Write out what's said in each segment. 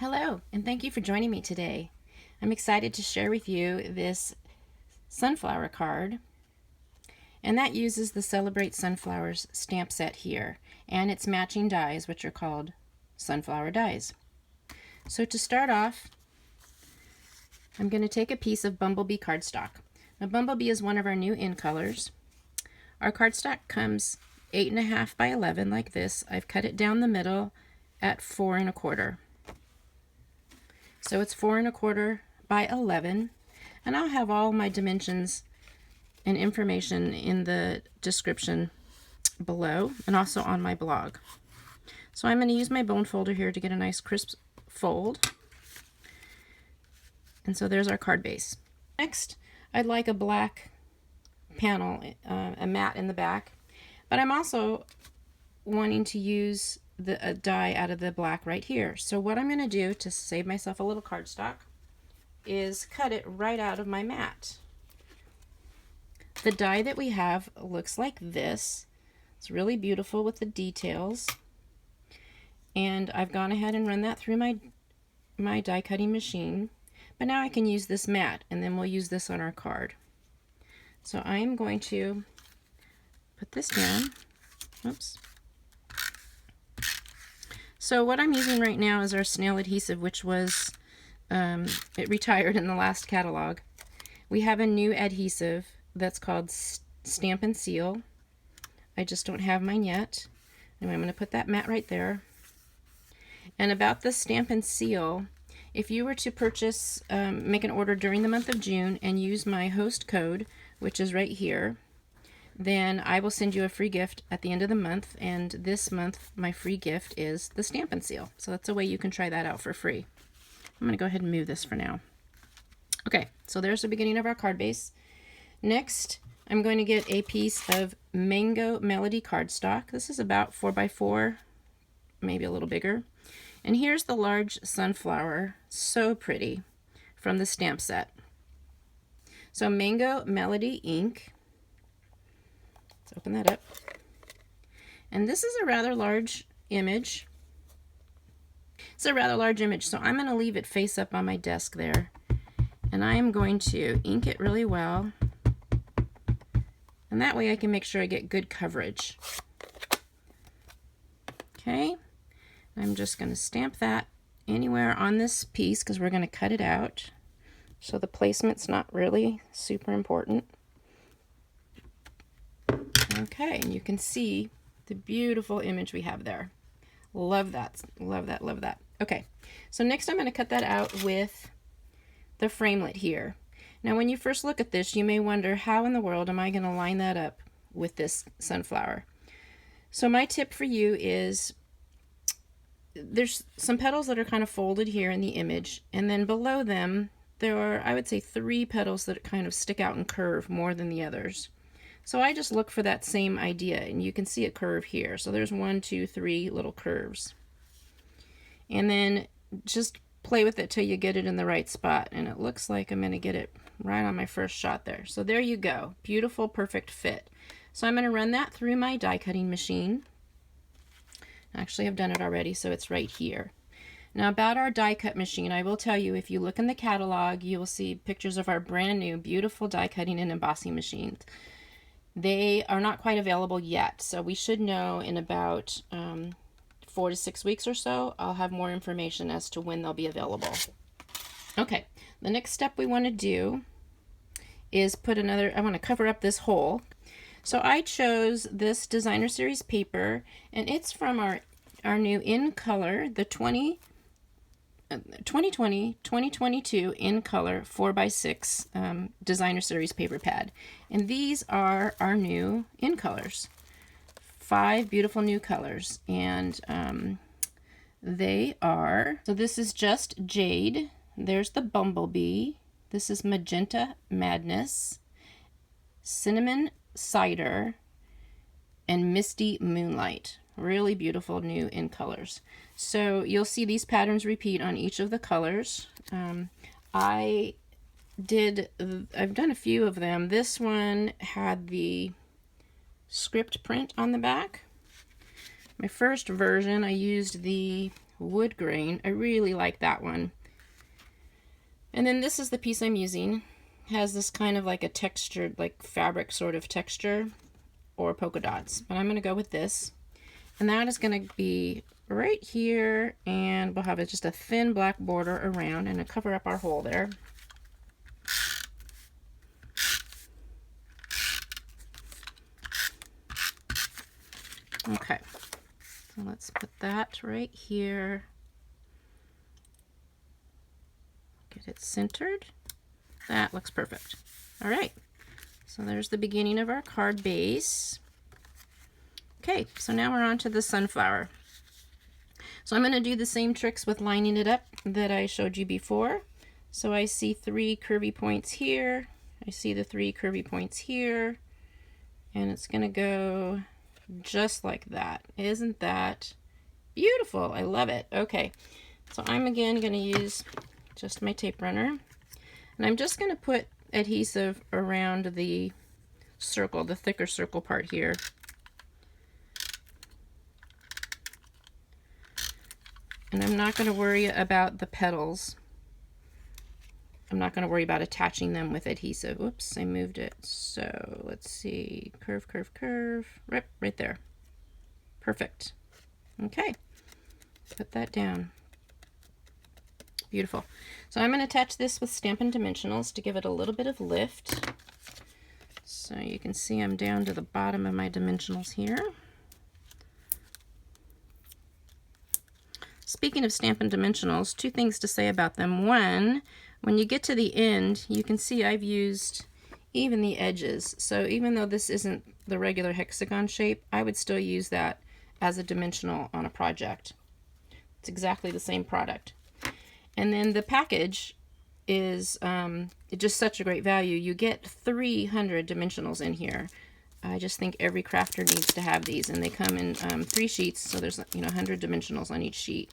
Hello, and thank you for joining me today. I'm excited to share with you this sunflower card, and that uses the Celebrate Sunflowers stamp set here and its matching dies, which are called sunflower dies. So to start off, I'm going to take a piece of Bumble Bee Cardstock. Now, Bumble Bee is one of our new in colors. Our cardstock comes 8.5 by 11 like this. I've cut it down the middle at 4 1/4. So it's 4 1/4 by 11, and I'll have all my dimensions and information in the description below and also on my blog. So I'm going to use my bone folder here to get a nice crisp fold. And so there's our card base. Next, I'd like a black panel, a mat in the back, but I'm also wanting to use a die out of the black right here. So what I'm going to do to save myself a little cardstock is cut it right out of my mat. The die that we have looks like this. It's really beautiful with the details, and I've gone ahead and run that through my die cutting machine. But now I can use this mat, and then we'll use this on our card. So I'm going to put this down. Oops. So what I'm using right now is our snail adhesive, which was, it retired in the last catalog. We have a new adhesive that's called Stampin Seal. I just don't have mine yet. And I'm going to put that mat right there. And about the Stampin Seal, if you were to purchase, make an order during the month of June and use my host code, which is right here, then I will send you a free gift at the end of the month, and this month my free gift is the Stampin' Seal. So that's a way you can try that out for free. I'm going to go ahead and move this for now. Okay, so there's the beginning of our card base. Next, I'm going to get a piece of Mango Melody cardstock. This is about 4 by 4, maybe a little bigger. And here's the large sunflower, so pretty, from the stamp set. So Mango Melody ink. Let's open that up. And this is a rather large image. It's a rather large image, so I'm going to leave it face up on my desk there. And I am going to ink it really well. And that way I can make sure I get good coverage. Okay. I'm just going to stamp that anywhere on this piece because we're going to cut it out. So the placement's not really super important. Okay, and you can see the beautiful image we have there. Love that, love that, love that. Okay, so next I'm going to cut that out with the framelit here. Now when you first look at this, you may wonder, how in the world am I going to line that up with this sunflower? So my tip for you is, there's some petals that are kind of folded here in the image, and then below them there are, I would say, 3 petals that kind of stick out and curve more than the others. So I just look for that same idea, and you can see a curve here. So there's 1, 2, 3 little curves. And then just play with it till you get it in the right spot, and it looks like I'm going to get it right on my first shot there. So there you go. Beautiful, perfect fit. So I'm going to run that through my die cutting machine. Actually, I've done it already, so it's right here. Now about our die cut machine, I will tell you, if you look in the catalog, you will see pictures of our brand new beautiful die cutting and embossing machines. They are not quite available yet, so we should know in about 4 to 6 weeks or so. I'll have more information as to when they'll be available. Okay, the next step we want to do is I want to cover up this hole. So I chose this Designer Series paper, and it's from our new in color, the 2020-2022 in color 4x6 Designer Series paper pad. And these are our new in colors. 5 beautiful new colors. And they are, so this is just Jade. There's the Bumblebee. This is Magenta Madness, Cinnamon Cider, and Misty Moonlight. Really beautiful new in colors. So you'll see these patterns repeat on each of the colors. I've done a few of them. This one had the script print on the back. My first version, I used the wood grain. I really like that one. And then this is the piece I'm using. It has this kind of like a textured, like fabric sort of texture, or polka dots. But I'm going to go with this. And that is going to be right here, and we'll have just a thin black border around and to cover up our hole there. Okay, so let's put that right here. Get it centered. That looks perfect. All right, so there's the beginning of our card base. Okay, so now we're on to the sunflower. So I'm going to do the same tricks with lining it up that I showed you before. So I see 3 curvy points here. I see the 3 curvy points here. And it's going to go just like that. Isn't that beautiful? I love it. Okay, so I'm again going to use just my tape runner. And I'm just going to put adhesive around the circle, the thicker circle part here. And I'm not going to worry about the petals. I'm not going to worry about attaching them with adhesive. Whoops, I moved it. So let's see. Curve, curve, curve. Right there. Perfect. Okay. Put that down. Beautiful. So I'm going to attach this with Stampin' Dimensionals to give it a little bit of lift. So you can see I'm down to the bottom of my dimensionals here. Speaking of Stampin' Dimensionals, 2 things to say about them. One, when you get to the end, you can see I've used even the edges. So even though this isn't the regular hexagon shape, I would still use that as a dimensional on a project. It's exactly the same product. And then the package is just such a great value. You get 300 dimensionals in here. I just think every crafter needs to have these, and they come in 3 sheets, so there's 100 dimensionals on each sheet,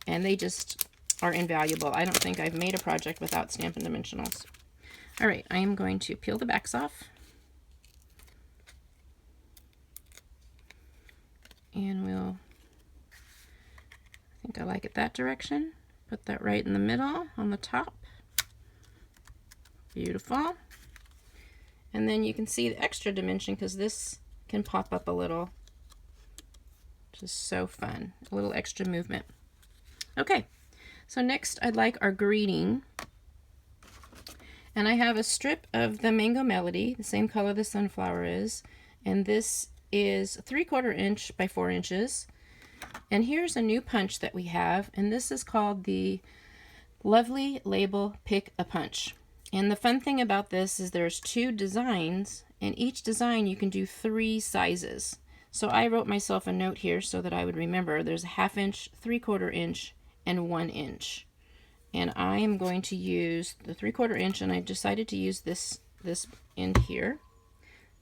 and they just are invaluable. I don't think I've made a project without Stampin' Dimensionals. All right, I am going to peel the backs off, and I think I like it that direction. Put that right in the middle on the top. Beautiful. And then you can see the extra dimension because this can pop up a little. Just so fun. A little extra movement. Okay, so next I'd like our greeting. And I have a strip of the Mango Melody, the same color the sunflower is. And this is 3/4 inch by 4 inches. And here's a new punch that we have. And this is called the Lovely Label Pick a Punch. And the fun thing about this is there's 2 designs, and each design you can do 3 sizes. So I wrote myself a note here so that I would remember there's a 1/2 inch, 3/4 inch, and 1 inch. And I am going to use the 3/4 inch, and I decided to use this end here.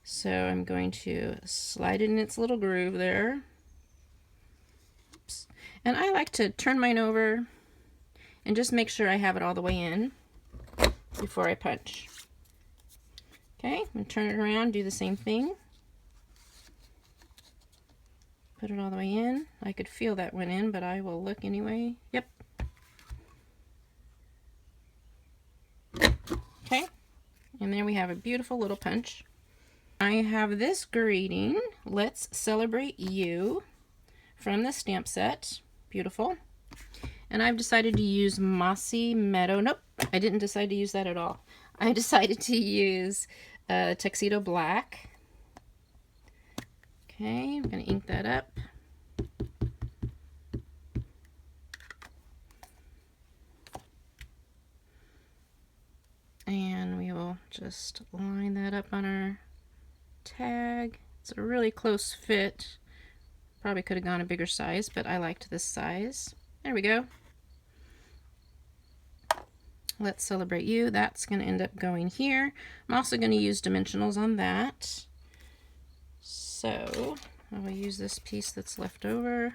So I'm going to slide it in its little groove there. Oops. And I like to turn mine over and just make sure I have it all the way in before I punch. Okay, and turn it around, do the same thing. Put it all the way in. I could feel that went in, but I will look anyway. Yep. Okay, and there we have a beautiful little punch. I have this greeting, Let's Celebrate You, from the stamp set. Beautiful. And I've decided to use Mossy Meadow. Nope, I didn't decide to use that at all. I decided to use Tuxedo Black. Okay, I'm going to ink that up. And we will just line that up on our tag. It's a really close fit. Probably could have gone a bigger size, but I liked this size. There we go. Let's Celebrate You. That's going to end up going here. I'm also going to use dimensionals on that. So I will use this piece that's left over.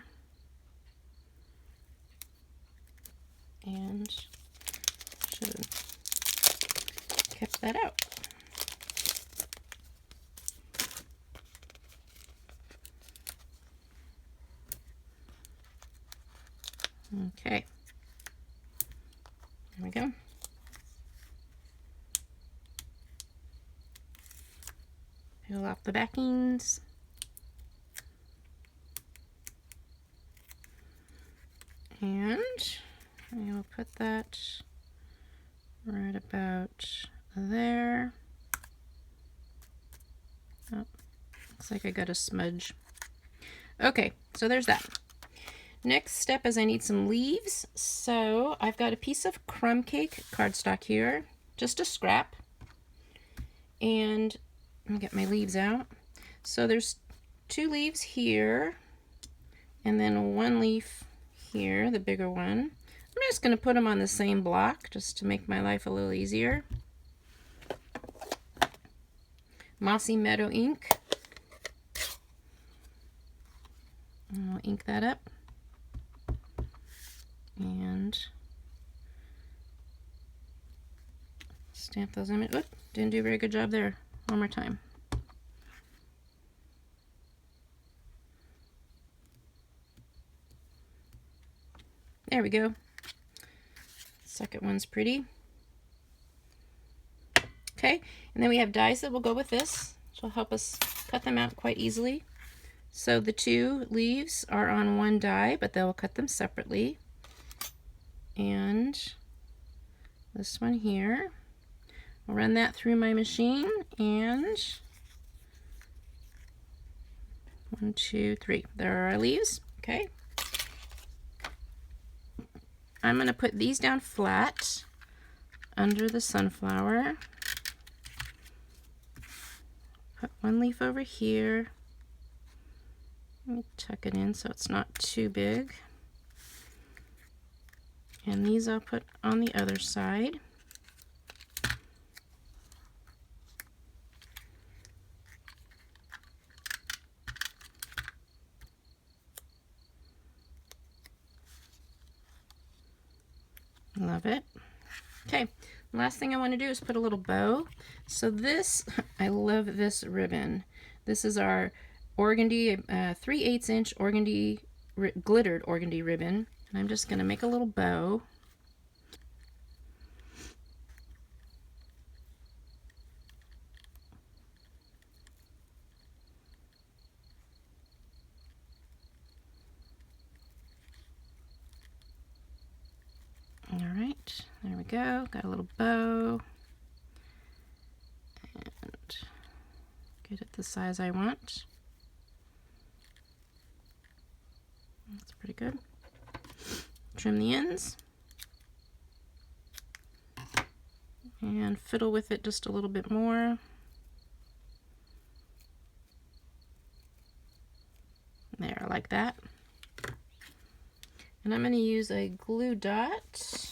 And should have kept that out. Okay. There we go. Peel off the backings. And I will put that right about there. Oh, looks like I got a smudge. Okay, so there's that. Next step is I need some leaves. So I've got a piece of crumb cake cardstock here, just a scrap. And let me get my leaves out. So there's 2 leaves here, and then 1 leaf here, the bigger one. I'm just going to put them on the same block just to make my life a little easier. Mossy Meadow ink. And I'll ink that up. And stamp those images. Oop, didn't do a very good job there. One more time. There we go. Second one's pretty. Okay, and then we have dies that will go with this, which will help us cut them out quite easily. So the 2 leaves are on 1 die, but they'll cut them separately. And this one here, I'll run that through my machine, and 1, 2, 3. There are our leaves. Okay. I'm going to put these down flat under the sunflower. Put 1 leaf over here. Let me tuck it in so it's not too big. And these I'll put on the other side. Love it. Okay, last thing I want to do is put a little bow. So this, I love this ribbon. This is our organdy, 3/8 inch organdy, glittered organdy ribbon. And I'm just going to make a little bow. All right, there we go. Got a little bow. And get it the size I want. That's pretty good. Trim the ends. And fiddle with it just a little bit more. There, like that. And I'm going to use a glue dot.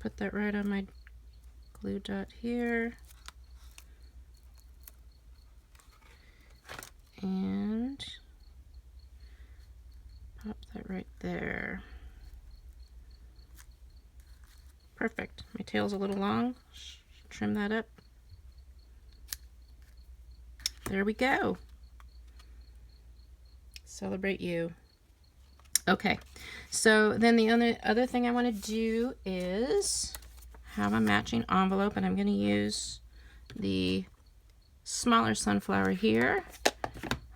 Put that right on my glue dot here. And pop that right there. Perfect. My tail's a little long. Trim that up. There we go. Celebrate you. Okay, so then the other thing I want to do is have a matching envelope, and I'm going to use the smaller sunflower here.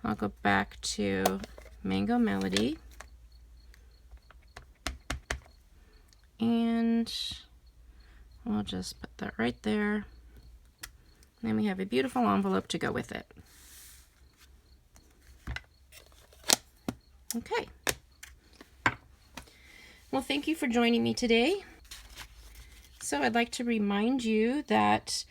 I'll go back to Mango Melody, and we'll just put that right there. And then we have a beautiful envelope to go with it. Okay. Well, thank you for joining me today. So I'd like to remind you that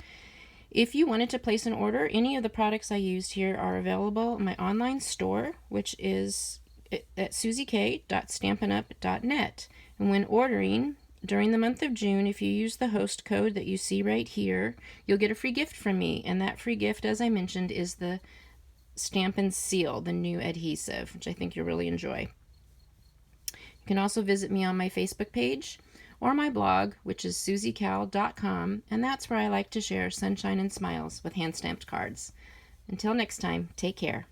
if you wanted to place an order, any of the products I used here are available in my online store, which is at susiek.stampinup.net. And when ordering during the month of June, if you use the host code that you see right here, you'll get a free gift from me. And that free gift, as I mentioned, is the Stampin Seal, the new adhesive, which I think you'll really enjoy. You can also visit me on my Facebook page or my blog, which is susiecal.com, and that's where I like to share sunshine and smiles with hand-stamped cards. Until next time, take care.